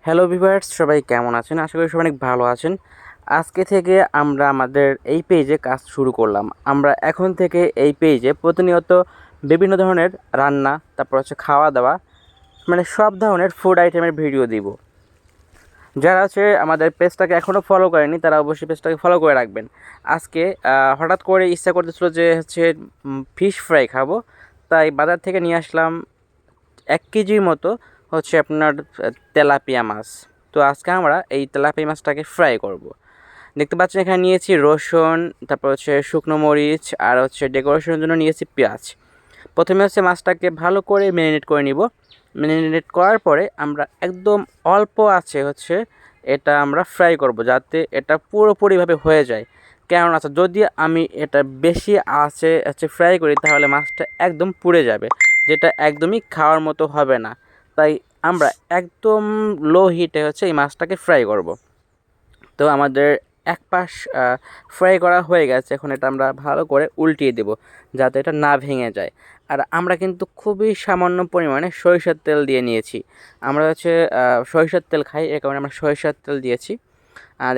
Hello viewers, সবাই কেমন আছেন? আশা করি সবাই অনেক ভালো আছেন। আজকে থেকে আমরা আমাদের এই পেজে কাজ শুরু করলাম। আমরা এখন থেকে এই পেজে প্রতিনিয়ত বিভিন্ন ধরনের রান্না, তারপর হচ্ছে খাওয়া-দাওয়া, মানে সব ধরনের ফুড আইটেমের ভিডিও দিব। যারা হচ্ছে আমাদের পেজটাকে এখনও ফলো করেনি তারা অবশ্যই পেজটাকে ফলো করে রাখবেন। আজকে হঠাৎ করে ইচ্ছা করতেছিল যে হচ্ছে ফিশ ফ্রাই খাবো, তাই বাজার থেকে নিয়ে আসলাম 1 কেজির মতো হচ্ছে আপনার তেলাপিয়া মাছ। তো আজকে আমরা এই তেলাপিয়া মাছটাকে ফ্রাই করব। দেখতে পাচ্ছেন এখানে নিয়েছি রসুন, তারপর হচ্ছে শুকনো মরিচ, আর হচ্ছে ডেকোরেশনের জন্য নিয়েছি পেঁয়াজ। প্রথমে হচ্ছে মাছটাকে ভালো করে ম্যারিনেট করে নিব। ম্যারিনেট করার পরে আমরা একদম অল্প আছে হচ্ছে এটা আমরা ফ্রাই করব, যাতে এটা পুরোপুরিভাবে হয়ে যায়। কেননা যদি আমি এটা বেশি আঁচে হচ্ছে ফ্রাই করি তাহলে মাছটা একদম পুড়ে যাবে, যেটা একদমই খাওয়ার মতো হবে না। তাই আমরা একদম লো হিটে হচ্ছে এই মাছটাকে ফ্রাই করব। তো আমাদের এক পাশ ফ্রাই করা হয়ে গেছে, এখন এটা আমরা ভালো করে উল্টিয়ে দেব যাতে এটা না ভেঙে যায়। আর আমরা কিন্তু খুবই সামান্য পরিমাণে সরিষার তেল দিয়ে নিয়েছি। আমরা হচ্ছে সরিষার তেল খাই, এর কারণে আমরা সরিষার তেল দিয়েছি।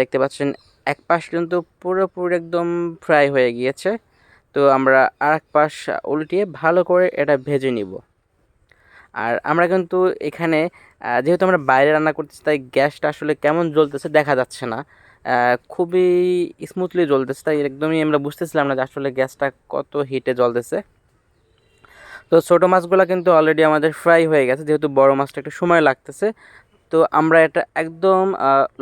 দেখতে পাচ্ছেন এক পাশ কিন্তু পুরোপুরি একদম ফ্রাই হয়ে গিয়েছে। তো আমরা আরেক পাশ উল্টিয়ে ভালো করে এটা ভেজে নিব। আর আমরা কিন্তু এখানে যেহেতু আমরা বাইরে রান্না করতেছি তাই গ্যাসটা আসলে কেমন জ্বলতেছে দেখা যাচ্ছে না। খুবই স্মুথলি জ্বলতেছে, তাই একদমই আমরা বুঝতেছিলাম না যে আসলে গ্যাসটা কত হিটে জ্বলতেছে। তো ছোটো মাছগুলো কিন্তু অলরেডি আমাদের ফ্রাই হয়ে গেছে, যেহেতু বড় মাছটা একটু সময় লাগতেছে। তো আমরা এটা একদম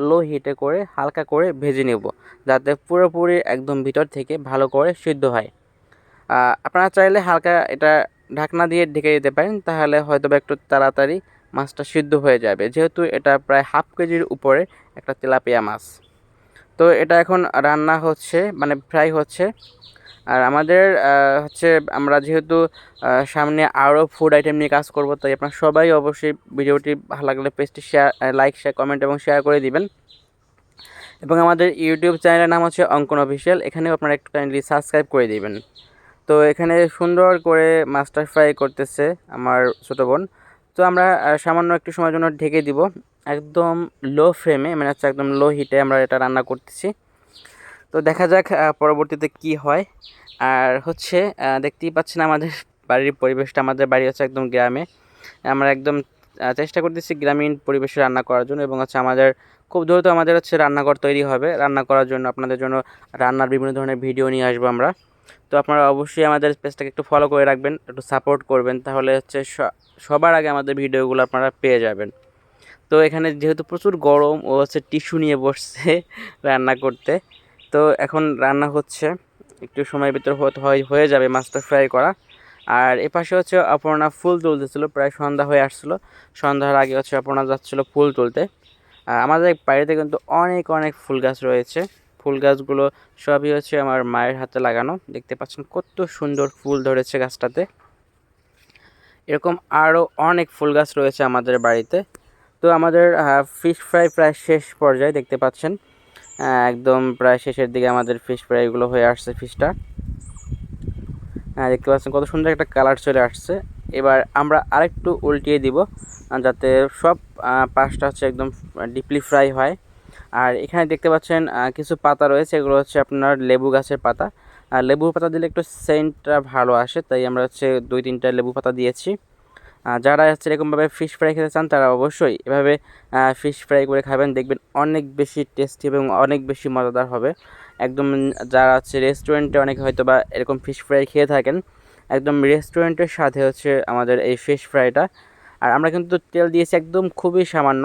লো হিটে করে হালকা করে ভেজে নেব, যাতে পুরোপুরি একদম ভিতর থেকে ভালো করে সিদ্ধ হয়। আপনারা চাইলে হালকা এটা ঢাকনা দিয়ে ঢেকে দিতে পারেন, তাহলে হয়তোবা একটু তাড়াতাড়ি মাছটা সিদ্ধ হয়ে যাবে, যেহেতু এটা প্রায় হাফ কেজির উপরে একটা তেলাপিয়া মাছ। তো এটা এখন রান্না হচ্ছে, মানে ফ্রাই হচ্ছে। আর আমাদের হচ্ছে আমরা যেহেতু সামনে আরও ফুড আইটেম নিয়ে কাজ করব, তাই আপনারা সবাই অবশ্যই ভিডিওটি ভালো লাগলে পেজটি শেয়ার, লাইক, শেয়ার, কমেন্ট এবং শেয়ার করে দিবেন। এবং আমাদের ইউটিউব চ্যানেলের নাম হচ্ছে অঙ্কন অফিসিয়াল, এখানেও আপনারা একটু কাইন্ডলি সাবস্ক্রাইব করে দিবেন। তো এখানে সুন্দর করে মাছটা ফ্রাই করতেছে আমার ছোটো বোন। তো আমরা সামান্য একটু সময়ের জন্য ঢেকে দিব, একদম লো ফ্লেমে, মানে হচ্ছে একদম লো হিটে আমরা এটা রান্না করতেছি। তো দেখা যাক পরবর্তীতে কি হয়। আর হচ্ছে দেখতেই পাচ্ছেন আমাদের বাড়ির পরিবেশটা, আমাদের বাড়ি হচ্ছে একদম গ্রামে। আমরা একদম চেষ্টা করতেছি গ্রামীণ পরিবেশে রান্না করার জন্য, এবং হচ্ছে আমাদের খুব দ্রুত আমাদের হচ্ছে রান্নাঘর তৈরি হবে। রান্না করার জন্য আপনাদের জন্য রান্নার বিভিন্ন ধরনের ভিডিও নিয়ে আসবো আমরা। তো আপনারা অবশ্যই আমাদের পেজটাকে একটু ফলো করে রাখবেন, একটু সাপোর্ট করবেন, তাহলে হচ্ছে সবার আগে আমাদের ভিডিওগুলো আপনারা পেয়ে যাবেন। তো এখানে যেহেতু প্রচুর গরম, ও হচ্ছে টিস্যু নিয়ে বসছে রান্না করতে। তো এখন রান্না হচ্ছে, একটু সময়ের ভিতর হয়ে যাবে মাছটা ফ্রাই করা। আর এপাশে হচ্ছে অপর্ণা ফুল তুলতেছিল, প্রায় সন্ধ্যা হয়ে আসছিলো। সন্ধ্যার আগে হচ্ছে অপর্ণা যাচ্ছিলো ফুল তুলতে। আমাদের বাড়িতে কিন্তু অনেক অনেক ফুল গাছ রয়েছে। ফুল গাছগুলো সবই হচ্ছে আমার মায়ের হাতে লাগানো। দেখতে পাচ্ছেন কত সুন্দর ফুল ধরেছে গাছটাতে। এরকম আরও অনেক ফুল গাছ রয়েছে আমাদের বাড়িতে। তো আমাদের ফিশ ফ্রাই প্রায় শেষ পর্যায়ে, দেখতে পাচ্ছেন একদম প্রায় শেষের দিকে আমাদের ফিশ ফ্রাইগুলো হয়ে আসছে। ফিশটা দেখতে পাচ্ছেন কত সুন্দর একটা কালার চলে আসছে। এবার আমরা আরেকটু উল্টিয়ে দিব, যাতে সব পাশটা হচ্ছে একদম ডিপলি ফ্রাই হয়। আর এখানে দেখতে পাচ্ছেন কিছু পাতা রয়েছে, এগুলো হচ্ছে আপনার লেবু গাছের পাতা। আর লেবু পাতা দিলে একটু সেন্টটা ভালো আসে, তাই আমরা হচ্ছে 2-3টা লেবু পাতা দিয়েছি। যারা হচ্ছে এরকমভাবে ফিশ ফ্রাই খেতে চান তারা অবশ্যই এভাবে ফিশ ফ্রাই করে খাবেন, দেখবেন অনেক বেশি টেস্টি এবং অনেক বেশি মজাদার হবে। একদম যারা হচ্ছে রেস্টুরেন্টে অনেক হয়তো বা এরকম ফিশ ফ্রাই খেয়ে থাকেন, একদম রেস্টুরেন্টের সাথে হচ্ছে আমাদের এই ফিশ ফ্রাইটা। আর আমরা কিন্তু তেল দিয়েছি একদম খুবই সামান্য।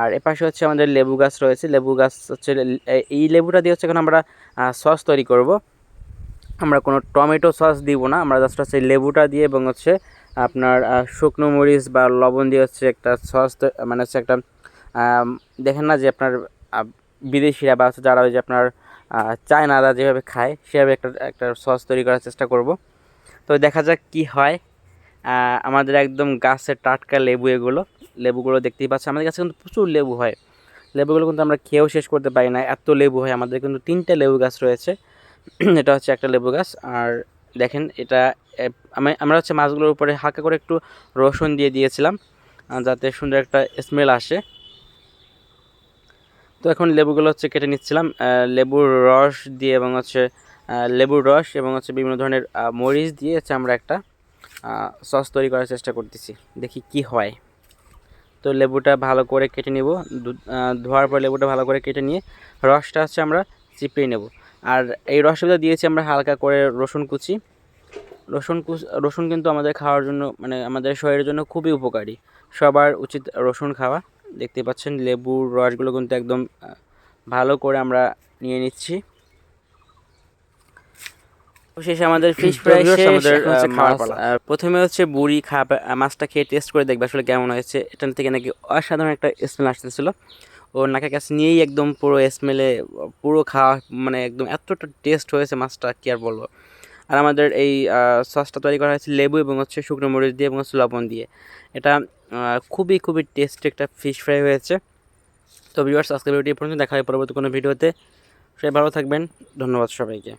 আর এপাশে হচ্ছে আমাদের লেবু গাছ রয়েছে, লেবু গাছ হচ্ছে এই লেবুটা দিয়ে হচ্ছে এখন আমরা সস তৈরি করব। আমরা কোনো টমেটো সস দিব না, আমরা জাস্ট হচ্ছে লেবুটা দিয়ে এবং হচ্ছে আপনার শুকনো মরিচ বা লবণ দিয়ে হচ্ছে একটা সস, মানে হচ্ছে একটা দেখেন না যে আপনার বিদেশিরা বা হচ্ছে যারা ওই যে আপনার চায়নারা যেভাবে খায় সেভাবে একটা একটা সস তৈরি করার চেষ্টা করব। তো দেখা যাক কি হয়। আমাদের একদম গাছের টাটকা লেবু, এগুলো লেবুগুলো দেখতেই পাচ্ছি, আমাদের কাছে কিন্তু প্রচুর লেবু হয়। লেবুগুলো কিন্তু আমরা খেয়েও শেষ করতে পারি না, এত লেবু হয়। আমাদের কিন্তু 3টে লেবু গাছ রয়েছে। এটা হচ্ছে একটা লেবু গাছ। আর দেখেন এটা আমরা হচ্ছে মাছগুলোর উপরে হালকা করে একটু রসুন দিয়ে দিয়েছিলাম, যাতে সুন্দর একটা স্মেল আসে। তো এখন লেবুগুলো হচ্ছে কেটে নিচ্ছিলাম, লেবুর রস দিয়ে এবং হচ্ছে লেবুর রস এবং হচ্ছে বিভিন্ন ধরনের মরিচ দিয়ে হচ্ছে আমরা একটা সস তৈরি করার চেষ্টা করতেছি, দেখি কি হয়। তো লেবুটা ভালো করে কেটে নেব, ধোয়ার পর লেবুটা ভালো করে কেটে নিয়ে রসটা হচ্ছে আমরা চিপড়ে নেব। আর এই রসের ভিতরে দিয়েছি আমরা হালকা করে রসুন কুচি। রসুন কিন্তু আমাদের খাওয়ার জন্য মানে আমাদের শরীরের জন্য খুবই উপকারী, সবার উচিত রসুন খাওয়া। দেখতে পাচ্ছেন লেবুর রসগুলো কিন্তু একদম ভালো করে আমরা নিয়ে নিচ্ছি। শেষে আমাদের ফিশ ফ্রাই শেষ, আমাদের খাওয়ার পালা। প্রথমে হচ্ছে বুড়ি মাছটা খেয়ে টেস্ট করে দেখবে আসলে কেমন হয়েছে। এটার থেকে নাকি অসাধারণ একটা স্মেল আসতেছিল, ও নাকের কাছে নিয়েই একদম পুরো স্মেলে পুরো খাওয়া মানে একদম এতটা টেস্ট হয়েছে মাছটা, কি আর বলবো। আর আমাদের এই সসটা তৈরি করা হয়েছে লেবু এবং হচ্ছে শুকনো মরিচ দিয়ে এবং হচ্ছে লবণ দিয়ে। এটা খুবই খুবই টেস্টি একটা ফিশ ফ্রাই হয়েছে। তো ভিউয়ার্স, আজকের ভিডিওটি পর্যন্ত দেখা হয় পরবর্তী কোনো ভিডিওতে। সবাই ভালো থাকবেন, ধন্যবাদ সবাইকে।